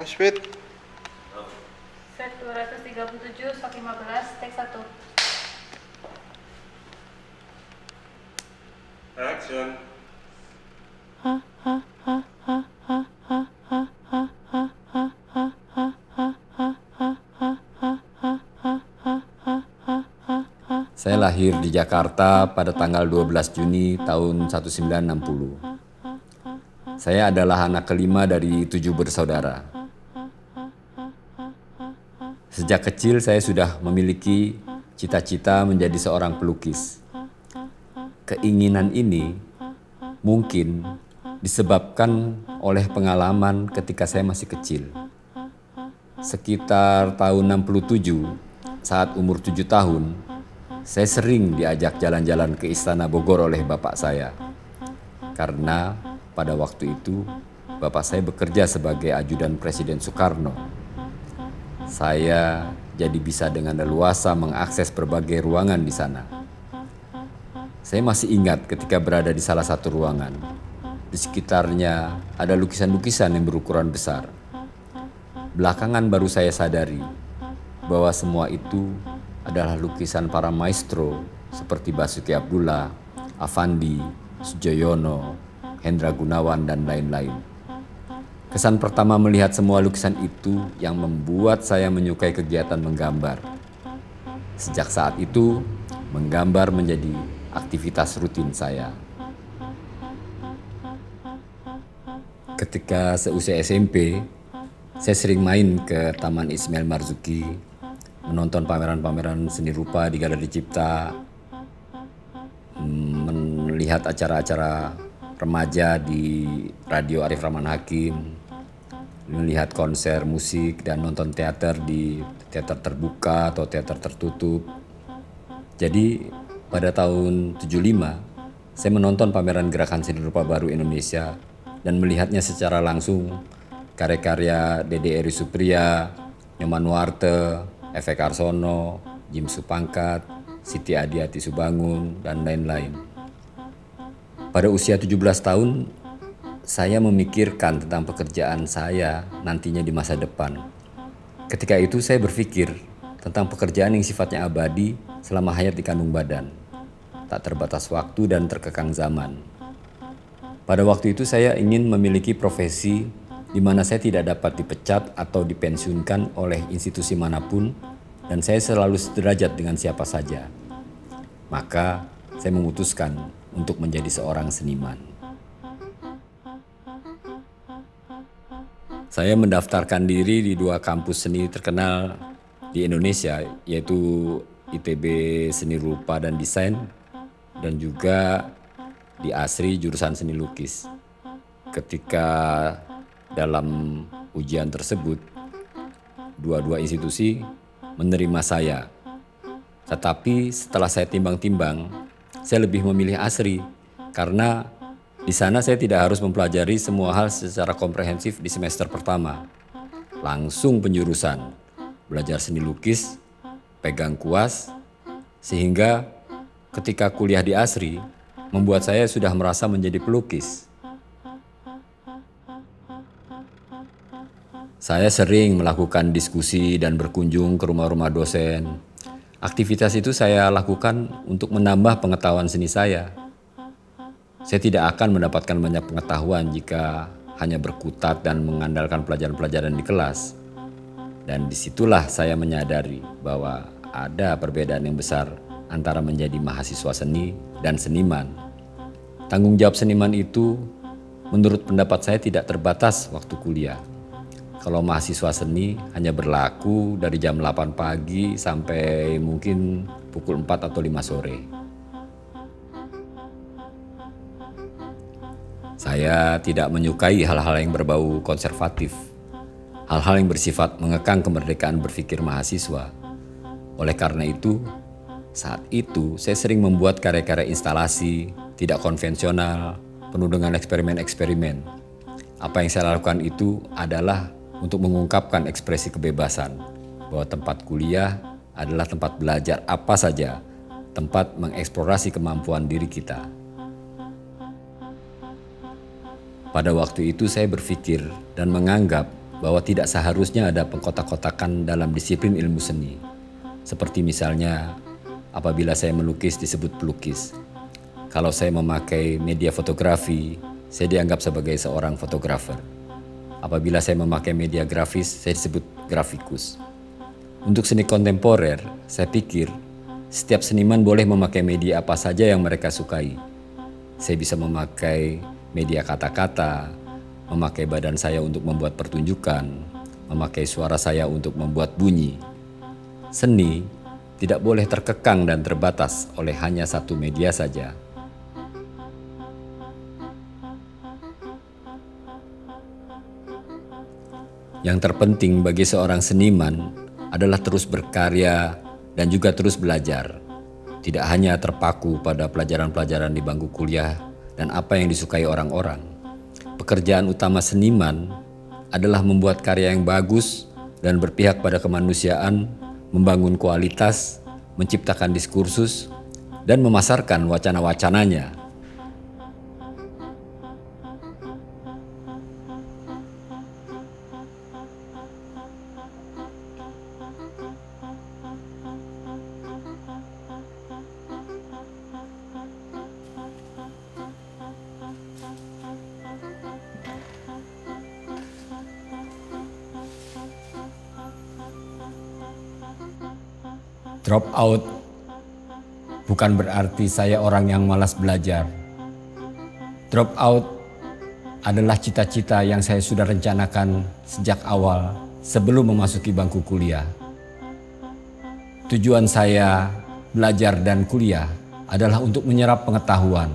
Sweet. Set 237, sok 15, take 1. Action. Saya lahir di Jakarta pada tanggal 12 Juni tahun 1960. Saya adalah anak kelima dari 7 bersaudara. Sejak kecil saya sudah memiliki cita-cita menjadi seorang pelukis. Keinginan ini mungkin disebabkan oleh pengalaman ketika saya masih kecil. Sekitar tahun 67, saat umur 7 tahun, saya sering diajak jalan-jalan ke Istana Bogor oleh bapak saya. Karena pada waktu itu bapak saya bekerja sebagai ajudan Presiden Soekarno. Saya jadi bisa dengan leluasa mengakses berbagai ruangan di sana. Saya masih ingat ketika berada di salah satu ruangan. Di sekitarnya ada lukisan-lukisan yang berukuran besar. Belakangan baru saya sadari bahwa semua itu adalah lukisan para maestro seperti Basuki Abdullah, Affandi, Sujoyono, Hendra Gunawan, dan lain-lain. Kesan pertama melihat semua lukisan itu yang membuat saya menyukai kegiatan menggambar. Sejak saat itu, menggambar menjadi aktivitas rutin saya. Ketika seusia SMP, saya sering main ke Taman Ismail Marzuki, menonton pameran-pameran seni rupa di Galeri Cipta, melihat acara-acara remaja di Radio Arif Rahman Hakim, melihat konser musik dan nonton teater di teater terbuka atau teater tertutup. Jadi pada tahun 75, saya menonton pameran Gerakan Seni Rupa Baru Indonesia dan melihatnya secara langsung karya-karya Dede Eri Supriya, Nyoman Nuarte, F.E. Karsono, Jim Supangkat, Siti Adiati Subangun, dan lain-lain. Pada usia 17 tahun, saya memikirkan tentang pekerjaan saya nantinya di masa depan. Ketika itu saya berpikir tentang pekerjaan yang sifatnya abadi selama hayat di kandung badan, tak terbatas waktu dan terkekang zaman. Pada waktu itu saya ingin memiliki profesi di mana saya tidak dapat dipecat atau dipensiunkan oleh institusi manapun dan saya selalu sederajat dengan siapa saja. Maka saya memutuskan untuk menjadi seorang seniman. Saya mendaftarkan diri di 2 kampus seni terkenal di Indonesia, yaitu ITB Seni Rupa dan Desain dan juga di ASRI jurusan seni lukis. Ketika dalam ujian tersebut, dua-dua institusi menerima saya. Tetapi setelah saya timbang-timbang, saya lebih memilih ASRI karena di sana saya tidak harus mempelajari semua hal secara komprehensif di semester pertama. Langsung penjurusan, belajar seni lukis, pegang kuas, sehingga ketika kuliah di ASRI, membuat saya sudah merasa menjadi pelukis. Saya sering melakukan diskusi dan berkunjung ke rumah-rumah dosen. Aktivitas itu saya lakukan untuk menambah pengetahuan seni saya. Saya tidak akan mendapatkan banyak pengetahuan jika hanya berkutat dan mengandalkan pelajaran-pelajaran di kelas. Dan disitulah saya menyadari bahwa ada perbedaan yang besar antara menjadi mahasiswa seni dan seniman. Tanggung jawab seniman itu menurut pendapat saya tidak terbatas waktu kuliah. Kalau mahasiswa seni hanya berlaku dari jam 8 pagi sampai mungkin pukul 4 atau 5 sore. Saya tidak menyukai hal-hal yang berbau konservatif, hal-hal yang bersifat mengekang kemerdekaan berpikir mahasiswa. Oleh karena itu, saat itu saya sering membuat karya-karya instalasi tidak konvensional, penuh dengan eksperimen-eksperimen. Apa yang saya lakukan itu adalah untuk mengungkapkan ekspresi kebebasan, bahwa tempat kuliah adalah tempat belajar apa saja, tempat mengeksplorasi kemampuan diri kita. Pada waktu itu saya berpikir dan menganggap bahwa tidak seharusnya ada pengkotak-kotakan dalam disiplin ilmu seni. Seperti misalnya apabila saya melukis disebut pelukis. Kalau saya memakai media fotografi, saya dianggap sebagai seorang fotografer. Apabila saya memakai media grafis, saya disebut grafikus. Untuk seni kontemporer, saya pikir setiap seniman boleh memakai media apa saja yang mereka sukai. Saya bisa memakai media kata-kata, memakai badan saya untuk membuat pertunjukan, memakai suara saya untuk membuat bunyi. Seni tidak boleh terkekang dan terbatas oleh hanya satu media saja. Yang terpenting bagi seorang seniman adalah terus berkarya dan juga terus belajar. Tidak hanya terpaku pada pelajaran-pelajaran di bangku kuliah dan apa yang disukai orang-orang. Pekerjaan utama seniman adalah membuat karya yang bagus dan berpihak pada kemanusiaan, membangun kualitas, menciptakan diskursus, dan memasarkan wacana-wacananya. Drop out bukan berarti saya orang yang malas belajar. Drop out adalah cita-cita yang saya sudah rencanakan sejak awal sebelum memasuki bangku kuliah. Tujuan saya belajar dan kuliah adalah untuk menyerap pengetahuan,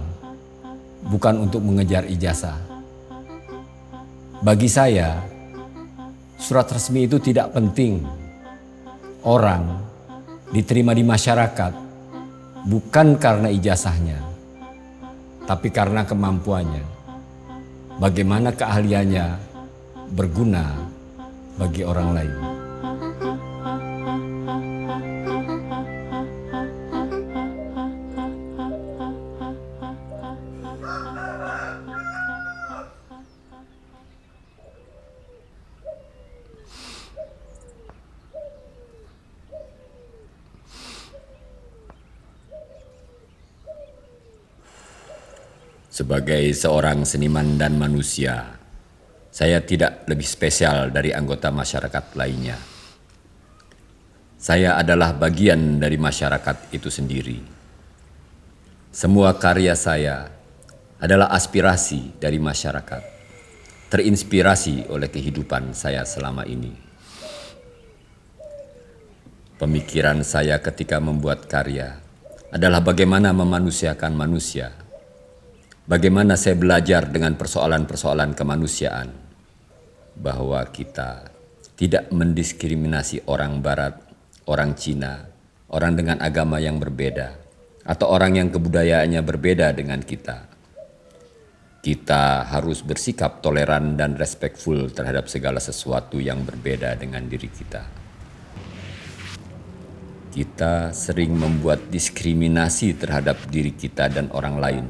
bukan untuk mengejar ijazah. Bagi saya, surat resmi itu tidak penting. Orang diterima di masyarakat bukan karena ijazahnya, tapi karena kemampuannya. Bagaimana keahliannya berguna bagi orang lain. Sebagai seorang seniman dan manusia, saya tidak lebih spesial dari anggota masyarakat lainnya. Saya adalah bagian dari masyarakat itu sendiri. Semua karya saya adalah aspirasi dari masyarakat, terinspirasi oleh kehidupan saya selama ini. Pemikiran saya ketika membuat karya adalah bagaimana memanusiakan manusia. Bagaimana saya belajar dengan persoalan-persoalan kemanusiaan, bahwa kita tidak mendiskriminasi orang Barat, orang Cina, orang dengan agama yang berbeda, atau orang yang kebudayaannya berbeda dengan kita. Kita harus bersikap toleran dan respektful terhadap segala sesuatu yang berbeda dengan diri kita. Kita sering membuat diskriminasi terhadap diri kita dan orang lain.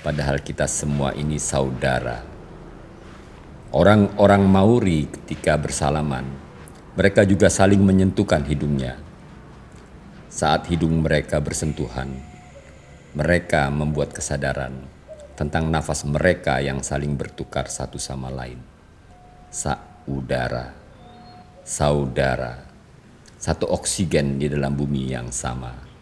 Padahal kita semua ini saudara. Orang-orang Maori ketika bersalaman, mereka juga saling menyentuhkan hidungnya. Saat hidung mereka bersentuhan, mereka membuat kesadaran tentang nafas mereka yang saling bertukar satu sama lain. Saudara, saudara, satu oksigen di dalam bumi yang sama.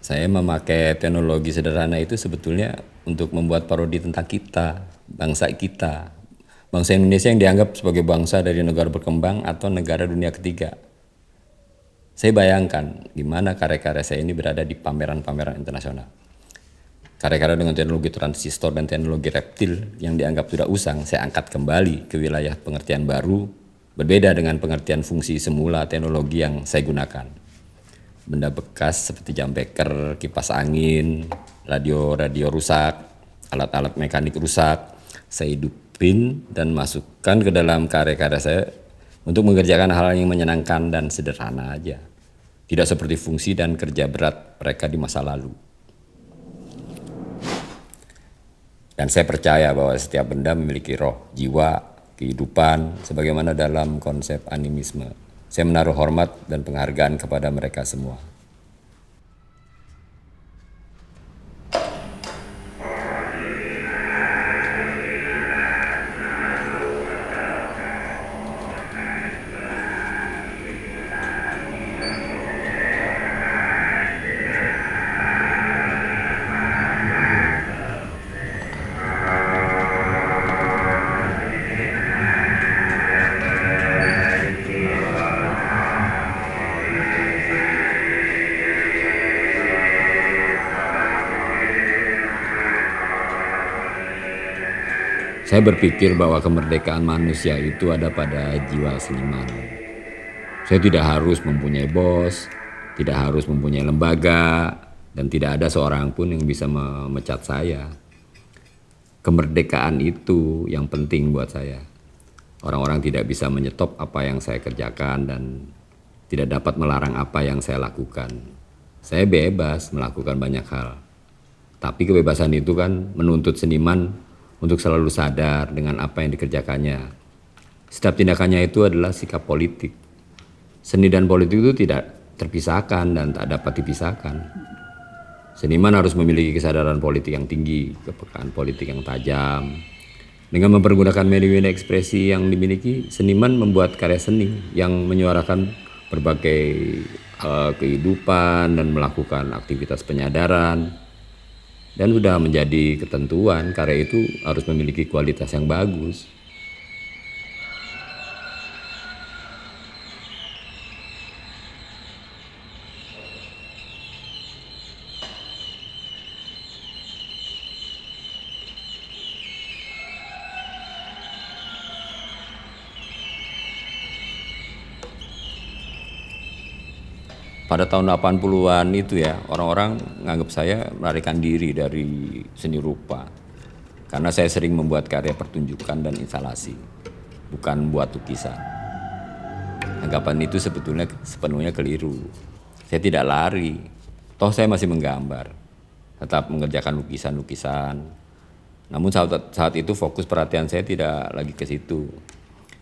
Saya memakai teknologi sederhana itu sebetulnya untuk membuat parodi tentang kita, bangsa kita. Bangsa Indonesia yang dianggap sebagai bangsa dari negara berkembang atau negara dunia ketiga. Saya bayangkan gimana karya-karya saya ini berada di pameran-pameran internasional. Karya-karya dengan teknologi transistor dan teknologi reptil yang dianggap sudah usang, saya angkat kembali ke wilayah pengertian baru, berbeda dengan pengertian fungsi semula teknologi yang saya gunakan. Benda bekas seperti jam beker, kipas angin, radio rusak, alat-alat mekanik rusak, saya hidupin dan masukkan ke dalam karya-karya saya untuk mengerjakan hal yang menyenangkan dan sederhana aja. Tidak seperti fungsi dan kerja berat mereka di masa lalu. Dan saya percaya bahwa setiap benda memiliki roh, jiwa, kehidupan, sebagaimana dalam konsep animisme. Saya menaruh hormat dan penghargaan kepada mereka semua. Saya berpikir bahwa kemerdekaan manusia itu ada pada jiwa seniman. Saya tidak harus mempunyai bos, tidak harus mempunyai lembaga, dan tidak ada seorang pun yang bisa memecat saya. Kemerdekaan itu yang penting buat saya. Orang-orang tidak bisa menyetop apa yang saya kerjakan dan tidak dapat melarang apa yang saya lakukan. Saya bebas melakukan banyak hal. Tapi kebebasan itu kan menuntut seniman untuk selalu sadar dengan apa yang dikerjakannya. Setiap tindakannya itu adalah sikap politik. Seni dan politik itu tidak terpisahkan dan tak dapat dipisahkan. Seniman harus memiliki kesadaran politik yang tinggi, kepekaan politik yang tajam. Dengan mempergunakan media ekspresi yang dimiliki, seniman membuat karya seni yang menyuarakan berbagai kehidupan dan melakukan aktivitas penyadaran. Dan sudah menjadi ketentuan karya itu harus memiliki kualitas yang bagus. Pada tahun 80-an itu ya, orang-orang menganggap saya melarikan diri dari seni rupa. Karena saya sering membuat karya pertunjukan dan instalasi, bukan buat lukisan. Anggapan itu sebetulnya sepenuhnya keliru. Saya tidak lari, toh saya masih menggambar. Tetap mengerjakan lukisan-lukisan. Namun saat itu fokus perhatian saya tidak lagi ke situ.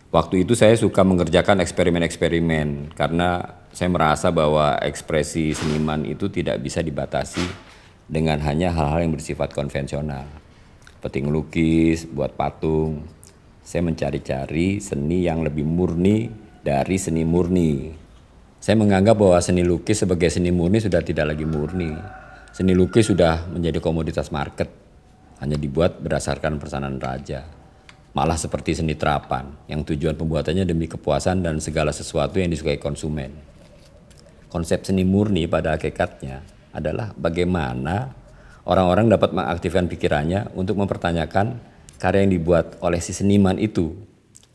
Waktu itu saya suka mengerjakan eksperimen-eksperimen karena saya merasa bahwa ekspresi seniman itu tidak bisa dibatasi dengan hanya hal-hal yang bersifat konvensional. Seperti ngelukis, buat patung. Saya mencari-cari seni yang lebih murni dari seni murni. Saya menganggap bahwa seni lukis sebagai seni murni sudah tidak lagi murni. Seni lukis sudah menjadi komoditas market, hanya dibuat berdasarkan pesanan raja. Malah seperti seni terapan yang tujuan pembuatannya demi kepuasan dan segala sesuatu yang disukai konsumen. Konsep seni murni pada hakikatnya adalah bagaimana orang-orang dapat mengaktifkan pikirannya untuk mempertanyakan karya yang dibuat oleh si seniman itu.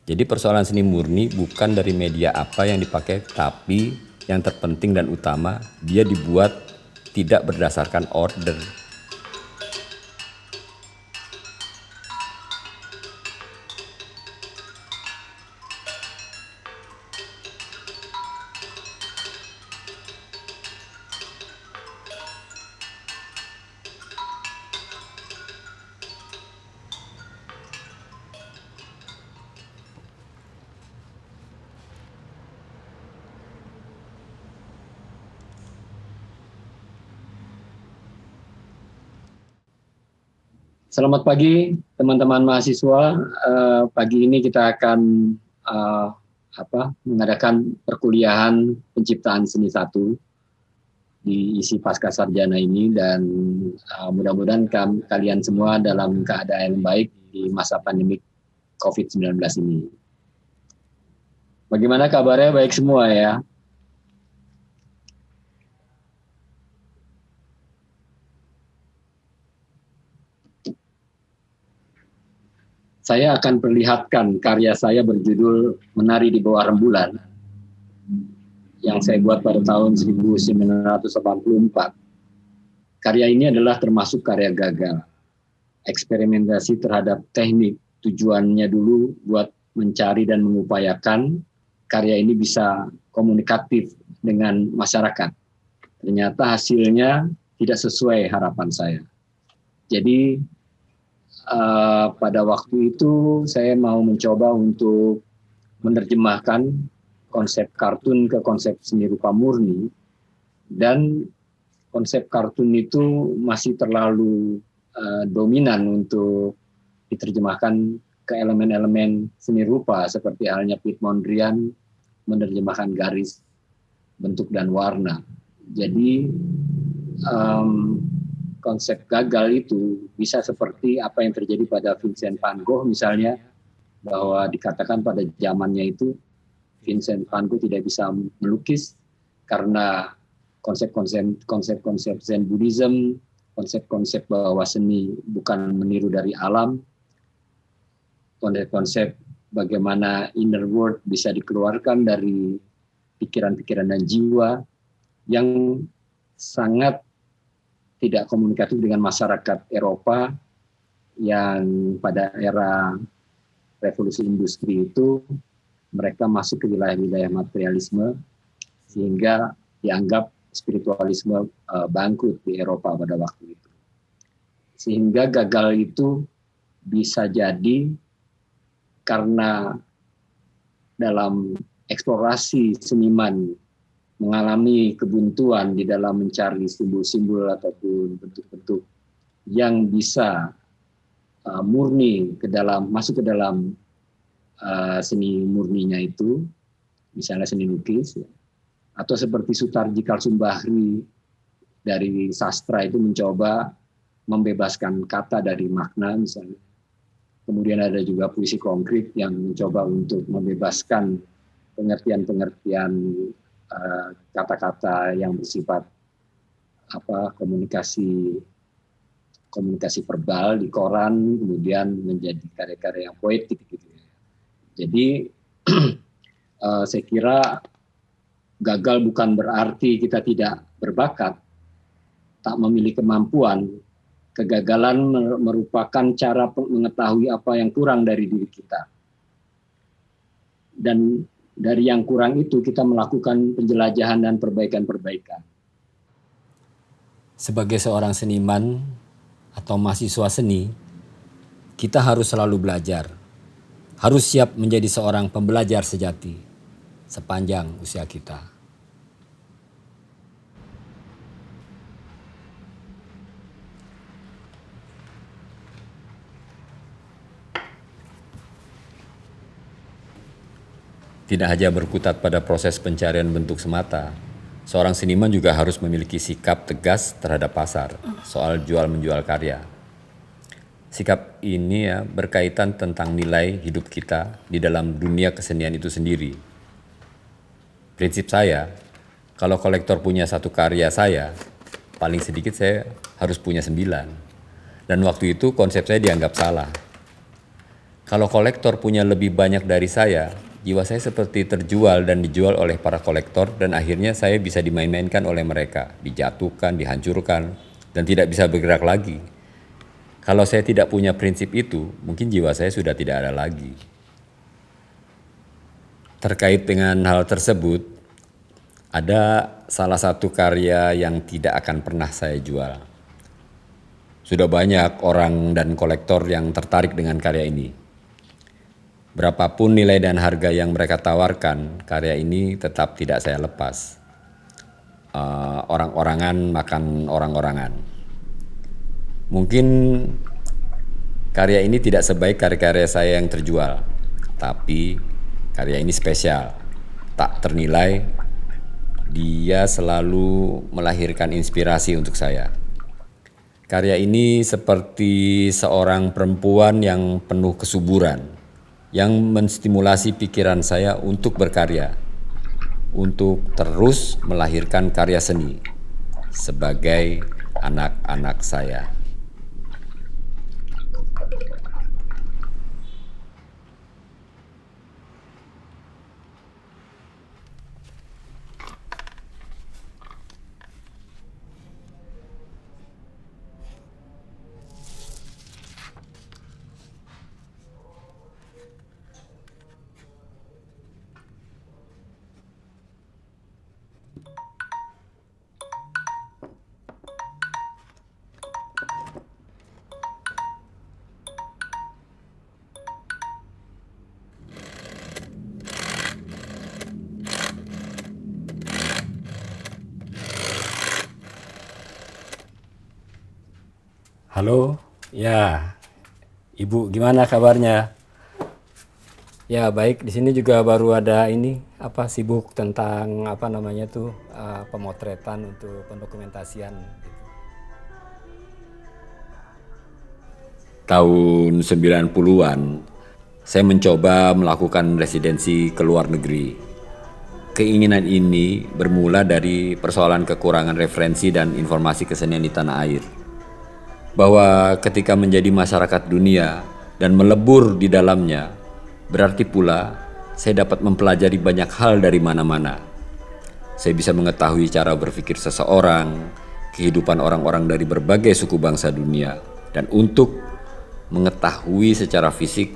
Jadi persoalan seni murni bukan dari media apa yang dipakai, tapi yang terpenting dan utama dia dibuat tidak berdasarkan order. Selamat pagi teman-teman mahasiswa. Pagi ini kita akan mengadakan perkuliahan penciptaan seni 1. diisi pasca sarjana ini, dan mudah-mudahan kalian semua dalam keadaan yang baik di masa pandemi COVID-19 ini. Bagaimana kabarnya? Baik semua ya? Saya akan perlihatkan karya saya berjudul Menari di Bawah Rembulan yang saya buat pada tahun 1984. Karya ini adalah termasuk karya gagal. Eksperimentasi terhadap teknik, tujuannya dulu buat mencari dan mengupayakan karya ini bisa komunikatif dengan masyarakat. Ternyata hasilnya tidak sesuai harapan saya. Jadi pada waktu itu saya mau mencoba untuk menerjemahkan konsep kartun ke konsep seni rupa murni, dan konsep kartun itu masih terlalu dominan untuk diterjemahkan ke elemen-elemen seni rupa seperti halnya Piet Mondrian menerjemahkan garis, bentuk, dan warna. Jadi konsep gagal itu bisa seperti apa yang terjadi pada Vincent van Gogh misalnya, bahwa dikatakan pada zamannya itu Vincent van Gogh tidak bisa melukis karena konsep-konsep Zen Buddhism, konsep-konsep bahwa seni bukan meniru dari alam, konsep-konsep bagaimana inner world bisa dikeluarkan dari pikiran-pikiran dan jiwa yang sangat tidak komunikatif dengan masyarakat Eropa yang pada era revolusi industri itu mereka masuk ke wilayah-wilayah materialisme sehingga dianggap spiritualisme bangkrut di Eropa pada waktu itu. Sehingga gagal itu bisa jadi karena dalam eksplorasi seniman mengalami kebuntuan di dalam mencari simbol-simbol ataupun bentuk-bentuk yang bisa murni masuk ke dalam seni murninya itu, misalnya seni lukis, ya. Atau seperti Sutarji Kalsumbahri dari sastra itu mencoba membebaskan kata dari makna misalnya. Kemudian ada juga puisi konkret yang mencoba untuk membebaskan pengertian-pengertian kata-kata yang bersifat komunikasi verbal di koran, kemudian menjadi karya-karya yang poetik gitu ya. Jadi saya kira gagal bukan berarti kita tidak berbakat, tak memiliki kemampuan. Kegagalan merupakan cara mengetahui apa yang kurang dari diri kita. Dan dari yang kurang itu kita melakukan penjelajahan dan perbaikan-perbaikan. Sebagai seorang seniman atau mahasiswa seni, kita harus selalu belajar. Harus siap menjadi seorang pembelajar sejati sepanjang usia kita. Tidak hanya berkutat pada proses pencarian bentuk semata, seorang seniman juga harus memiliki sikap tegas terhadap pasar soal jual-menjual karya. Sikap ini berkaitan tentang nilai hidup kita di dalam dunia kesenian itu sendiri. Prinsip saya, kalau kolektor punya satu karya saya, paling sedikit saya harus punya 9. Dan waktu itu konsep saya dianggap salah. Kalau kolektor punya lebih banyak dari saya, jiwa saya seperti terjual dan dijual oleh para kolektor, dan akhirnya saya bisa dimain-mainkan oleh mereka, dijatuhkan, dihancurkan, dan tidak bisa bergerak lagi. Kalau saya tidak punya prinsip itu, mungkin jiwa saya sudah tidak ada lagi. Terkait dengan hal tersebut, ada salah satu karya yang tidak akan pernah saya jual. Sudah banyak orang dan kolektor yang tertarik dengan karya ini. Berapapun nilai dan harga yang mereka tawarkan, karya ini tetap tidak saya lepas. Orang-orangan makan orang-orangan. Mungkin karya ini tidak sebaik karya-karya saya yang terjual, tapi karya ini spesial, tak ternilai, Dia selalu melahirkan inspirasi untuk saya. Karya ini seperti seorang perempuan yang penuh kesuburan, yang menstimulasi pikiran saya untuk berkarya, untuk terus melahirkan karya seni sebagai anak-anak saya. Halo, ya, Ibu gimana kabarnya? Ya baik, di sini juga baru ada sibuk tentang pemotretan untuk pendokumentasian. Tahun 90-an, saya mencoba melakukan residensi ke luar negeri. Keinginan ini bermula dari persoalan kekurangan referensi dan informasi kesenian di tanah air. Bahwa ketika menjadi masyarakat dunia dan melebur di dalamnya, berarti pula saya dapat mempelajari banyak hal dari mana-mana. Saya bisa mengetahui cara berpikir seseorang, kehidupan orang-orang dari berbagai suku bangsa dunia, dan untuk mengetahui secara fisik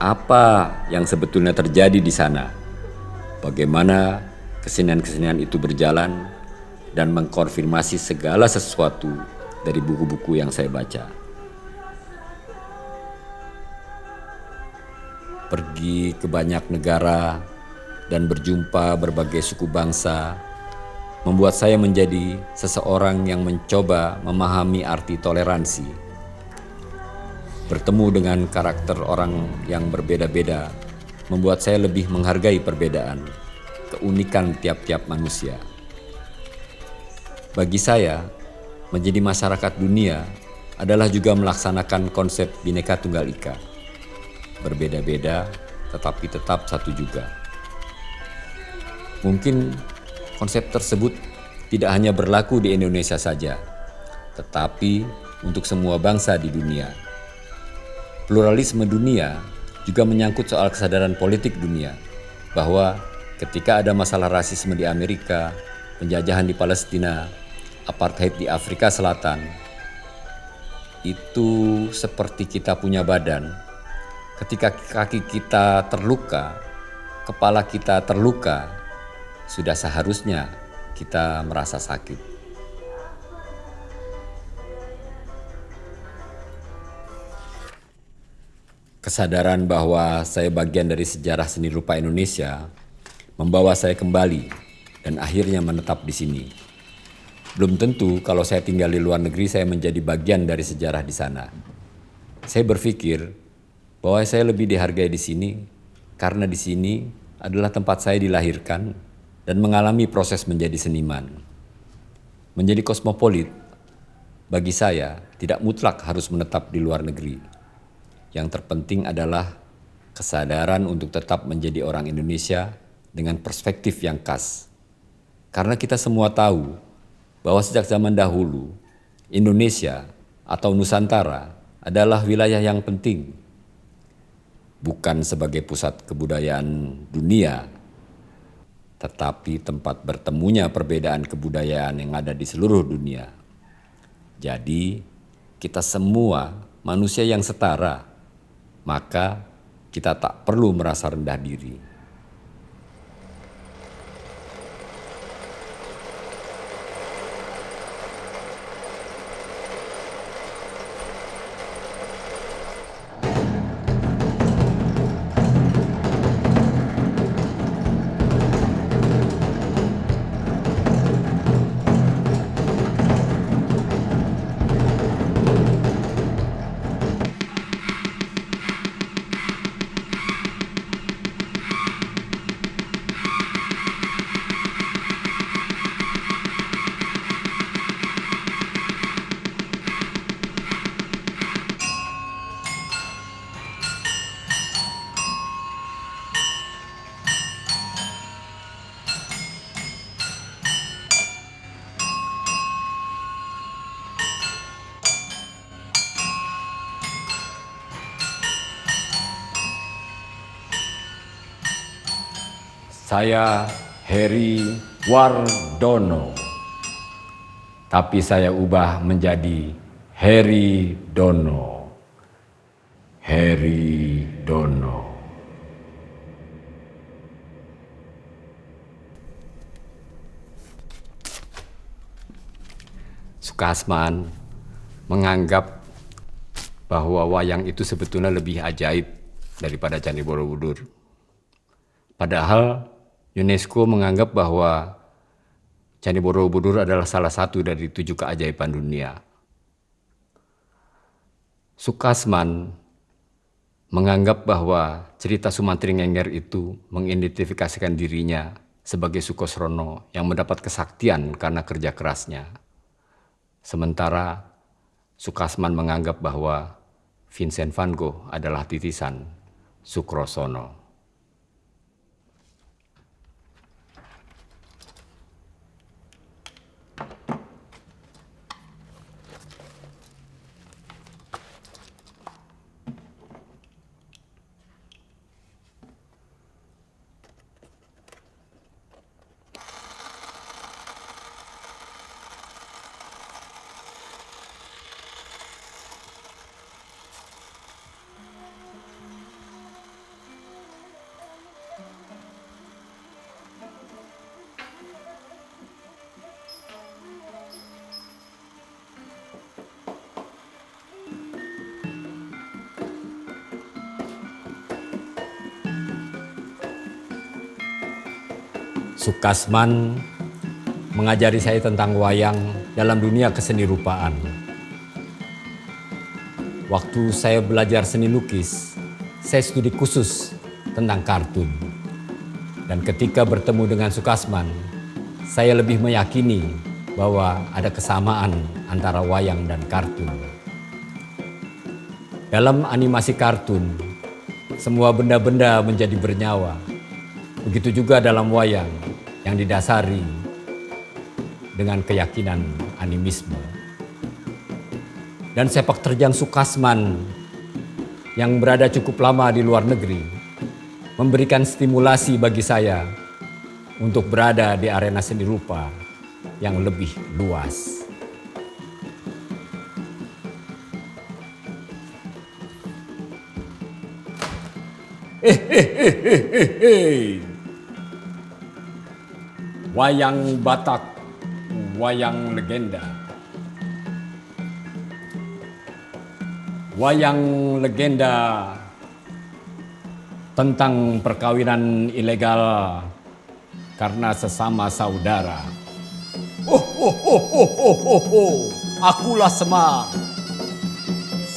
apa yang sebetulnya terjadi di sana, bagaimana kesenian-kesenian itu berjalan, dan mengkonfirmasi segala sesuatu dari buku-buku yang saya baca. Pergi ke banyak negara dan berjumpa berbagai suku bangsa membuat saya menjadi seseorang yang mencoba memahami arti toleransi. Bertemu dengan karakter orang yang berbeda-beda membuat saya lebih menghargai perbedaan, keunikan tiap-tiap manusia. Bagi saya, menjadi masyarakat dunia adalah juga melaksanakan konsep Bhinneka Tunggal Ika. Berbeda-beda tetapi tetap satu juga. Mungkin konsep tersebut tidak hanya berlaku di Indonesia saja, tetapi untuk semua bangsa di dunia. Pluralisme dunia juga menyangkut soal kesadaran politik dunia, bahwa ketika ada masalah rasisme di Amerika, penjajahan di Palestina, apartheid di Afrika Selatan, itu seperti kita punya badan. Ketika kaki kita terluka, kepala kita terluka, sudah seharusnya kita merasa sakit. Kesadaran bahwa saya bagian dari sejarah seni rupa Indonesia membawa saya kembali dan akhirnya menetap di sini. Belum tentu kalau saya tinggal di luar negeri saya menjadi bagian dari sejarah di sana. Saya berpikir bahwa saya lebih dihargai di sini karena di sini adalah tempat saya dilahirkan dan mengalami proses menjadi seniman. Menjadi kosmopolit bagi saya tidak mutlak harus menetap di luar negeri. Yang terpenting adalah kesadaran untuk tetap menjadi orang Indonesia dengan perspektif yang khas. Karena kita semua tahu bahwa sejak zaman dahulu, Indonesia atau Nusantara adalah wilayah yang penting. Bukan sebagai pusat kebudayaan dunia, tetapi tempat bertemunya perbedaan kebudayaan yang ada di seluruh dunia. Jadi, kita semua manusia yang setara, maka kita tak perlu merasa rendah diri. Saya Heri Wardono, tapi saya ubah menjadi Heri Dono. Heri Dono. Sukasman menganggap bahwa wayang itu sebetulnya lebih ajaib daripada Candi Borobudur. Padahal UNESCO menganggap bahwa Candi Borobudur adalah salah satu dari 7 keajaiban dunia. Sukasman menganggap bahwa cerita Sumantri Ngengger itu mengidentifikasikan dirinya sebagai Sukosrono yang mendapat kesaktian karena kerja kerasnya. Sementara Sukasman menganggap bahwa Vincent van Gogh adalah titisan Sukrosono. Sukasman mengajari saya tentang wayang dalam dunia keseni rupaan. Waktu saya belajar seni lukis, saya studi khusus tentang kartun. Dan ketika bertemu dengan Sukasman, saya lebih meyakini bahwa ada kesamaan antara wayang dan kartun. Dalam animasi kartun, semua benda-benda menjadi bernyawa. Begitu juga dalam wayang yang didasari dengan keyakinan animisme. Dan sepak terjang Sukasman yang berada cukup lama di luar negeri memberikan stimulasi bagi saya untuk berada di arena seni rupa yang lebih luas. Wayang Batak, wayang legenda. Wayang legenda tentang perkawinan ilegal karena sesama saudara. Akulah Semar.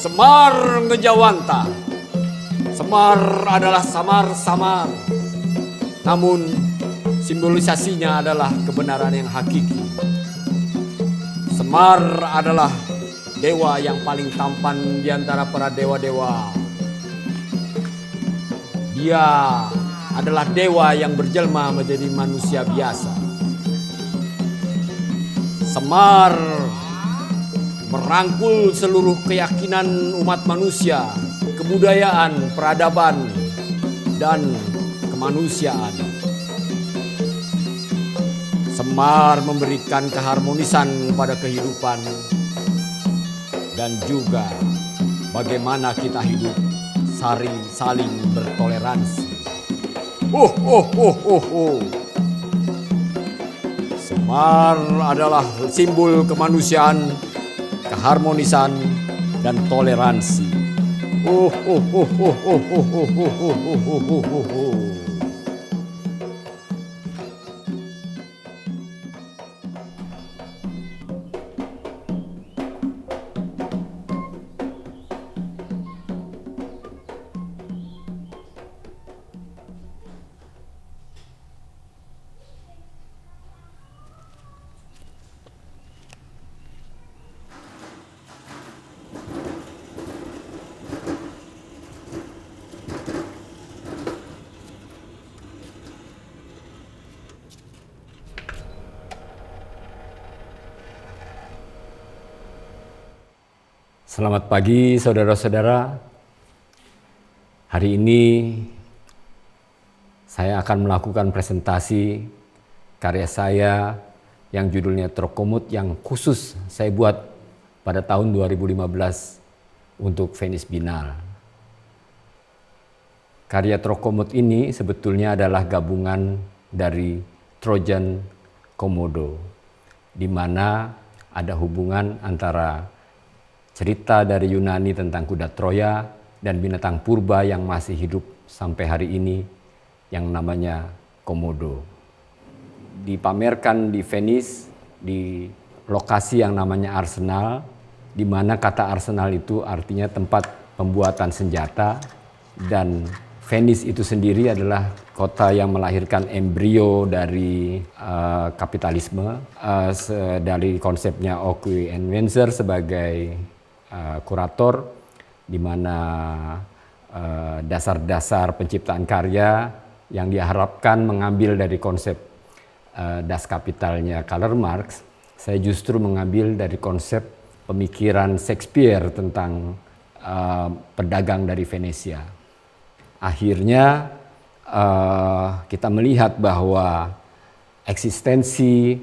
Semar Ngejawanta. Semar adalah samar-samar. Namun simbolisasinya adalah kebenaran yang hakiki. Semar adalah dewa yang paling tampan di antara para dewa-dewa. Dia adalah dewa yang berjelma menjadi manusia biasa. Semar merangkul seluruh keyakinan umat manusia, kebudayaan, peradaban, dan kemanusiaan. Semar memberikan keharmonisan pada kehidupan dan juga bagaimana kita hidup saling bertoleransi. Semar adalah simbol kemanusiaan, keharmonisan, dan toleransi. Selamat pagi saudara-saudara. Hari ini saya akan melakukan presentasi karya saya yang judulnya Trokomut yang khusus saya buat pada tahun 2015 untuk Venice Biennale. Karya Trokomut ini sebetulnya adalah gabungan dari Trojan Komodo, di mana ada hubungan antara cerita dari Yunani tentang kuda Troya dan binatang purba yang masih hidup sampai hari ini yang namanya Komodo. Dipamerkan di Venice di lokasi yang namanya Arsenal, di mana kata Arsenal itu artinya tempat pembuatan senjata, dan Venice itu sendiri adalah kota yang melahirkan embrio dari kapitalisme, dari konsepnya Oki and Wenzer sebagai kurator, di mana dasar-dasar penciptaan karya yang diharapkan mengambil dari konsep Das Kapitalnya Karl Marx. Saya justru mengambil dari konsep pemikiran Shakespeare tentang pedagang dari Venesia. Akhirnya kita melihat bahwa eksistensi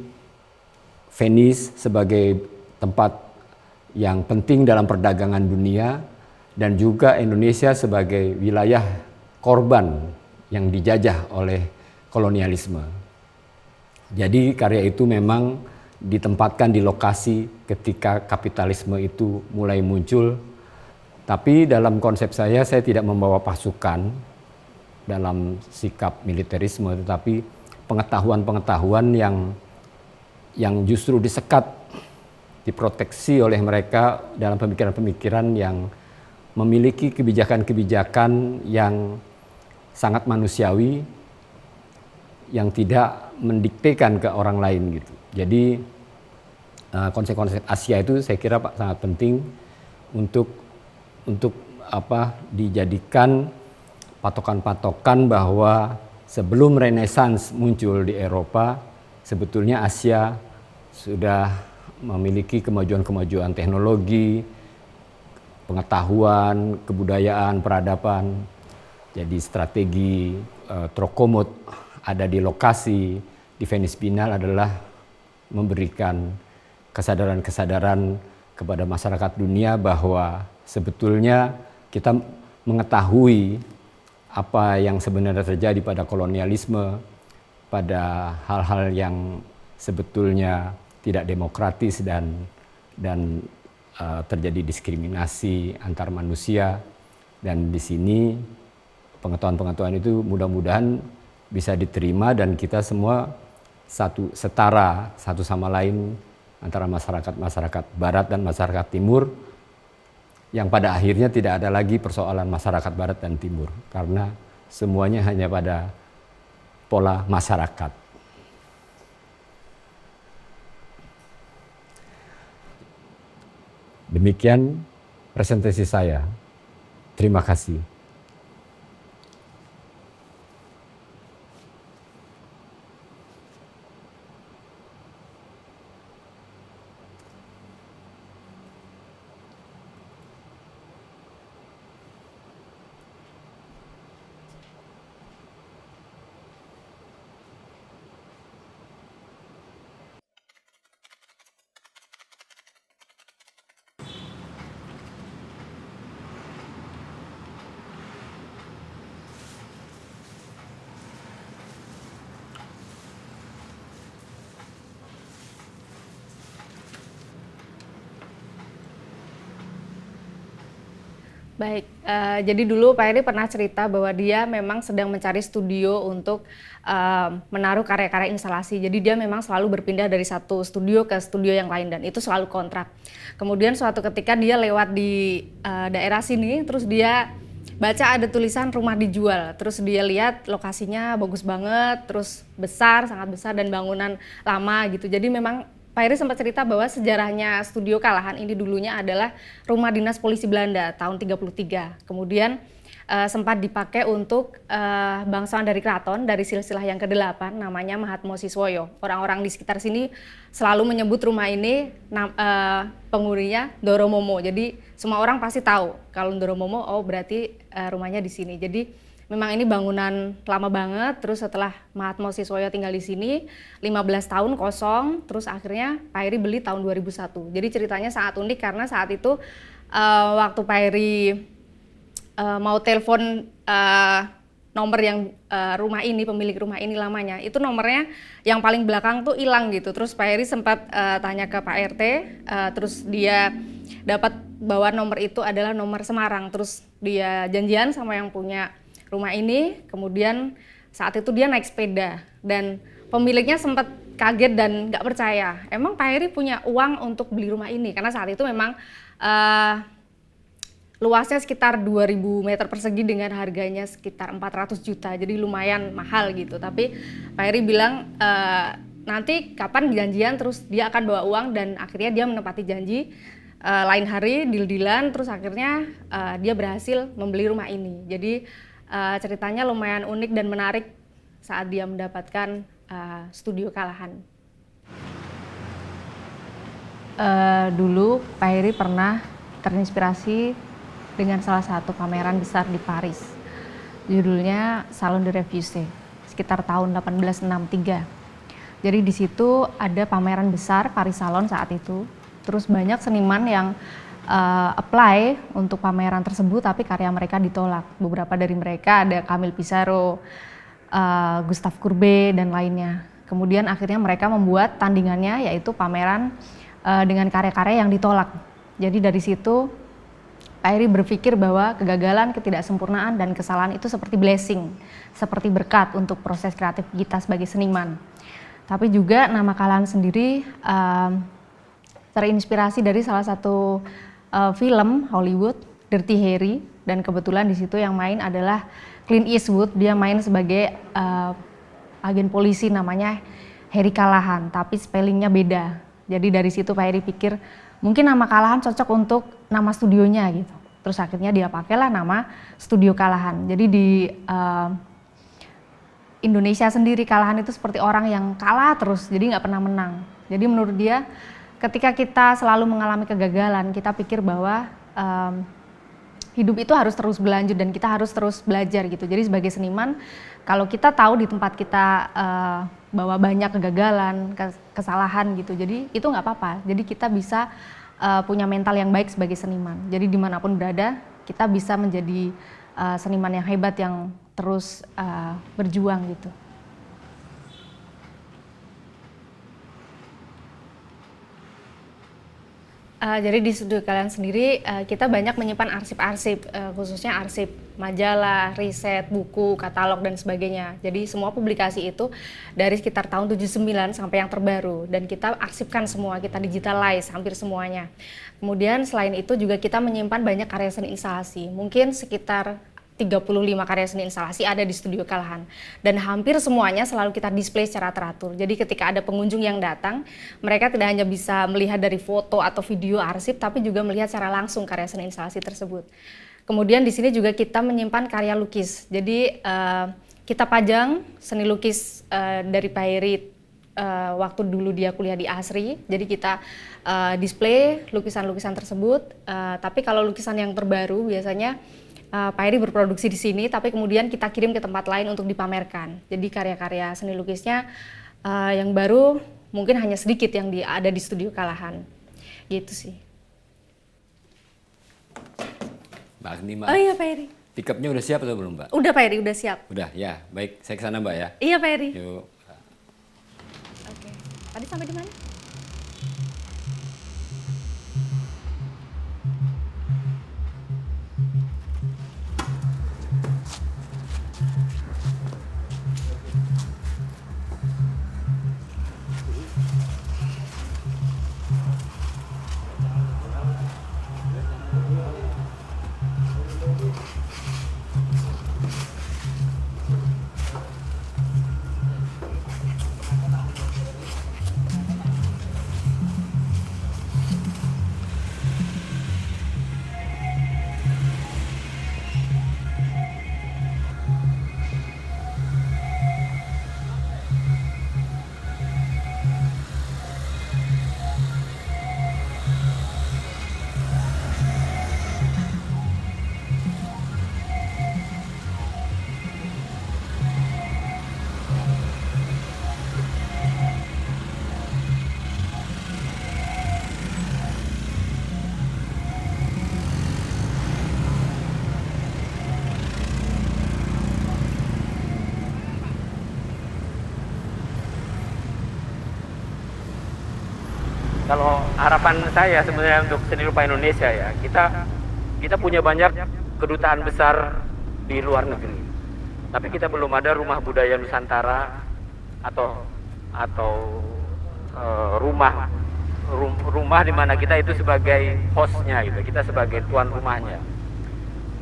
Venice sebagai tempat yang penting dalam perdagangan dunia dan juga Indonesia sebagai wilayah korban yang dijajah oleh kolonialisme. Jadi karya itu memang ditempatkan di lokasi ketika kapitalisme itu mulai muncul. Tapi dalam konsep saya tidak membawa pasukan dalam sikap militerisme, tetapi pengetahuan-pengetahuan yang justru disekat, diproteksi oleh mereka dalam pemikiran-pemikiran yang memiliki kebijakan-kebijakan yang sangat manusiawi, yang tidak mendiktekan ke orang lain gitu. Jadi konsep-konsep Asia itu saya kira Pak sangat penting untuk dijadikan patokan-patokan bahwa sebelum Renaissance muncul di Eropa, sebetulnya Asia sudah memiliki kemajuan-kemajuan teknologi, pengetahuan, kebudayaan, peradaban. Jadi strategi Trokomut ada di lokasi di Venice Biennale adalah memberikan kesadaran-kesadaran kepada masyarakat dunia bahwa sebetulnya kita mengetahui apa yang sebenarnya terjadi pada kolonialisme, pada hal-hal yang sebetulnya tidak demokratis dan terjadi diskriminasi antar manusia. Dan di sini pengetahuan-pengetahuan itu mudah-mudahan bisa diterima dan kita semua setara satu sama lain antara masyarakat Barat dan masyarakat Timur, yang pada akhirnya tidak ada lagi persoalan masyarakat Barat dan Timur karena semuanya hanya pada pola masyarakat. Demikian presentasi saya. Terima kasih. Baik, jadi dulu Pak Heri pernah cerita bahwa dia memang sedang mencari studio untuk menaruh karya-karya instalasi. Jadi dia memang selalu berpindah dari satu studio ke studio yang lain dan itu selalu kontrak. Kemudian suatu ketika dia lewat di daerah sini, terus dia baca ada tulisan rumah dijual. Terus dia lihat lokasinya bagus banget, terus besar, sangat besar dan bangunan lama gitu. Jadi memang Pak Heri sempat cerita bahwa sejarahnya Studio Kalahan ini dulunya adalah rumah dinas polisi Belanda tahun 33. Kemudian sempat dipakai untuk bangsawan dari keraton dari silsilah yang ke-8 namanya Mahatmo Siswoyo. Orang-orang di sekitar sini selalu menyebut rumah ini penghuninya Ndoro Momo. Jadi semua orang pasti tahu kalau Ndoro Momo berarti rumahnya di sini. Jadi memang ini bangunan lama banget, terus setelah Mahatma Siswoyo tinggal di sini 15 tahun kosong, terus akhirnya Pak Heri beli tahun 2001. Jadi ceritanya sangat unik karena saat itu waktu Pak Heri mau telepon nomor yang rumah ini, pemilik rumah ini lamanya, itu nomornya yang paling belakang tuh hilang gitu. Terus Pak Heri sempat tanya ke Pak RT, terus dia dapat bahwa nomor itu adalah nomor Semarang. Terus dia janjian sama yang punya rumah ini, kemudian saat itu dia naik sepeda dan pemiliknya sempat kaget dan nggak percaya. Emang Pak Heri punya uang untuk beli rumah ini? Karena saat itu memang luasnya sekitar 2.000 meter persegi dengan harganya sekitar 400 juta, jadi lumayan mahal gitu. Tapi Pak Heri bilang nanti kapan janjian, terus dia akan bawa uang dan akhirnya dia menepati janji. Lain hari deal-dealan, terus akhirnya dia berhasil membeli rumah ini. Jadi ceritanya lumayan unik dan menarik saat dia mendapatkan studio Kalahan. Dulu Pak Heri pernah terinspirasi dengan salah satu pameran besar di Paris. Judulnya Salon de Refusé, sekitar tahun 1863. Jadi di situ ada pameran besar Paris Salon saat itu. Terus banyak seniman yang apply untuk pameran tersebut, tapi karya mereka ditolak. Beberapa dari mereka ada Camille Pissarro, Gustave Courbet, dan lainnya. Kemudian akhirnya mereka membuat tandingannya, yaitu pameran dengan karya-karya yang ditolak. Jadi dari situ Pak Heri berpikir bahwa kegagalan, ketidaksempurnaan, dan kesalahan itu seperti blessing, seperti berkat untuk proses kreatif kita sebagai seniman. Tapi juga nama Kalahan sendiri terinspirasi dari salah satu film Hollywood, Dirty Harry, dan kebetulan di situ yang main adalah Clint Eastwood. Dia main sebagai agen polisi namanya Harry Callahan, tapi spellingnya beda. Jadi dari situ Pak Heri pikir mungkin nama Kalahan cocok untuk nama studionya gitu. Terus akhirnya dia pakailah nama Studio Kalahan. Jadi di Indonesia sendiri Kalahan itu seperti orang yang kalah terus, jadi nggak pernah menang. Jadi menurut dia ketika kita selalu mengalami kegagalan, kita pikir bahwa hidup itu harus terus berlanjut dan kita harus terus belajar gitu. Jadi sebagai seniman, kalau kita tahu di tempat kita bahwa banyak kegagalan, kesalahan gitu, jadi itu nggak apa-apa. Jadi kita bisa punya mental yang baik sebagai seniman. Jadi dimanapun berada, kita bisa menjadi seniman yang hebat yang terus berjuang gitu. Jadi di studio Kalahan sendiri kita banyak menyimpan arsip-arsip, khususnya arsip majalah, riset, buku, katalog, dan sebagainya. Jadi semua publikasi itu dari sekitar tahun 79 sampai yang terbaru, dan kita arsipkan semua, kita digitalize hampir semuanya. Kemudian selain itu juga kita menyimpan banyak karya seni instalasi, mungkin sekitar 35 karya seni instalasi ada di studio Kalahan, dan hampir semuanya selalu kita display secara teratur. Jadi ketika ada pengunjung yang datang, mereka tidak hanya bisa melihat dari foto atau video arsip, tapi juga melihat secara langsung karya seni instalasi tersebut. Kemudian di sini juga kita menyimpan karya lukis. Jadi kita pajang seni lukis dari Pak Heri waktu dulu dia kuliah di ASRI. Jadi kita display lukisan-lukisan tersebut. Tapi kalau lukisan yang terbaru biasanya Pak Heri berproduksi di sini, tapi kemudian kita kirim ke tempat lain untuk dipamerkan. Jadi karya-karya seni lukisnya yang baru mungkin hanya sedikit yang ada di studio Kalahan. Gitu sih. Mbak Agni, Mbak. Oh iya Pak Heri. Pickupnya udah siap atau belum, Mbak? Udah Pak Heri, udah siap. Udah, ya. Baik, saya ke sana, Mbak ya. Iya Pak Heri. Yuk. Oke. Tadi sampai di mana? Kalau harapan saya sebenarnya untuk seni rupa Indonesia ya, kita punya banyak kedutaan besar di luar negeri. Tapi kita belum ada rumah budaya Nusantara atau rumah di mana kita itu sebagai hostnya gitu, kita sebagai tuan rumahnya.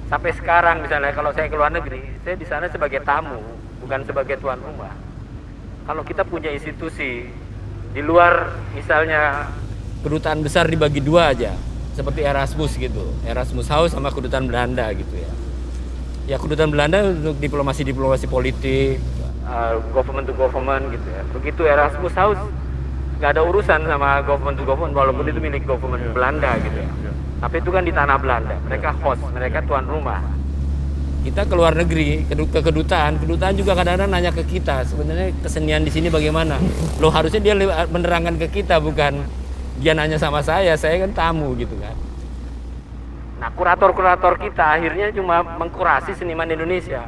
Sampai sekarang misalnya kalau saya ke luar negeri, saya di sana sebagai tamu, bukan sebagai tuan rumah. Kalau kita punya institusi di luar, misalnya kedutaan besar dibagi dua aja, seperti Erasmus gitu, Erasmus House sama kedutaan Belanda gitu ya. Ya kedutaan Belanda untuk diplomasi politik, government to government gitu ya. Begitu Erasmus House nggak ada urusan sama government to government, walaupun itu milik government Belanda gitu ya. Tapi itu kan di tanah Belanda, mereka host, mereka tuan rumah. Kita ke luar negeri, ke kedutaan juga kadang-kadang nanya ke kita, sebenarnya kesenian di sini bagaimana? Loh harusnya dia menerangkan ke kita, bukan dia nanya sama saya kan tamu gitu kan. Nah kurator-kurator kita akhirnya cuma mengkurasi seniman Indonesia.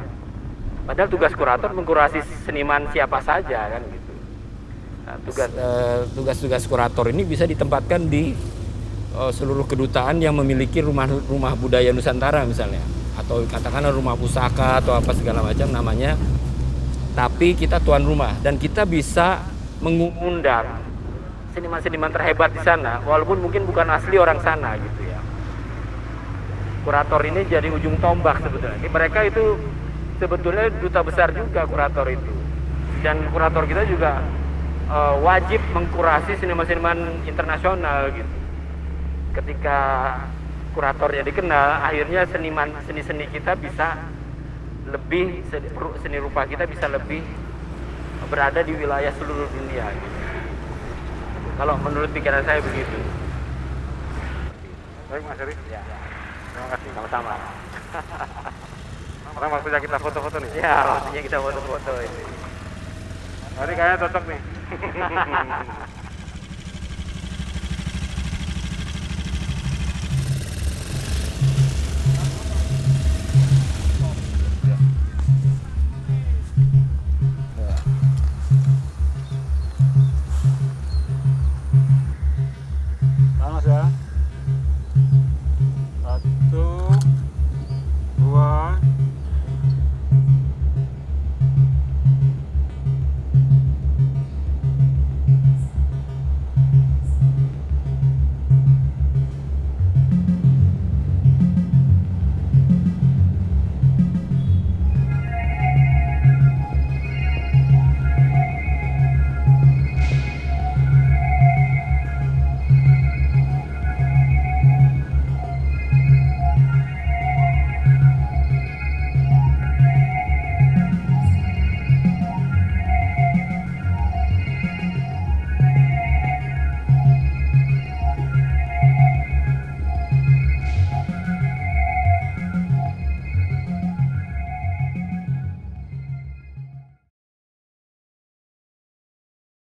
Padahal tugas kurator mengkurasi seniman siapa saja kan gitu. Nah, tugas kurator ini bisa ditempatkan di seluruh kedutaan yang memiliki rumah budaya Nusantara misalnya, atau katakanlah rumah pusaka atau apa segala macam namanya. Tapi kita tuan rumah dan kita bisa mengundang seniman-seniman terhebat di sana, walaupun mungkin bukan asli orang sana gitu ya. Kurator ini jadi ujung tombak sebetulnya. Mereka itu sebetulnya duta besar juga kurator itu, dan kurator kita juga wajib mengkurasi seniman-seniman internasional gitu. Ketika kuratornya dikenal, akhirnya seni-seni kita bisa lebih, seni rupa kita bisa lebih berada di wilayah seluruh dunia gitu. Kalau menurut pikiran saya begitu. Baik Mas Heri. Ya. Terima kasih. Sama-sama. Sekarang waktunya kita foto-foto nih. Ya, waktunya kita foto-foto ini. Tadi kayaknya cocok nih.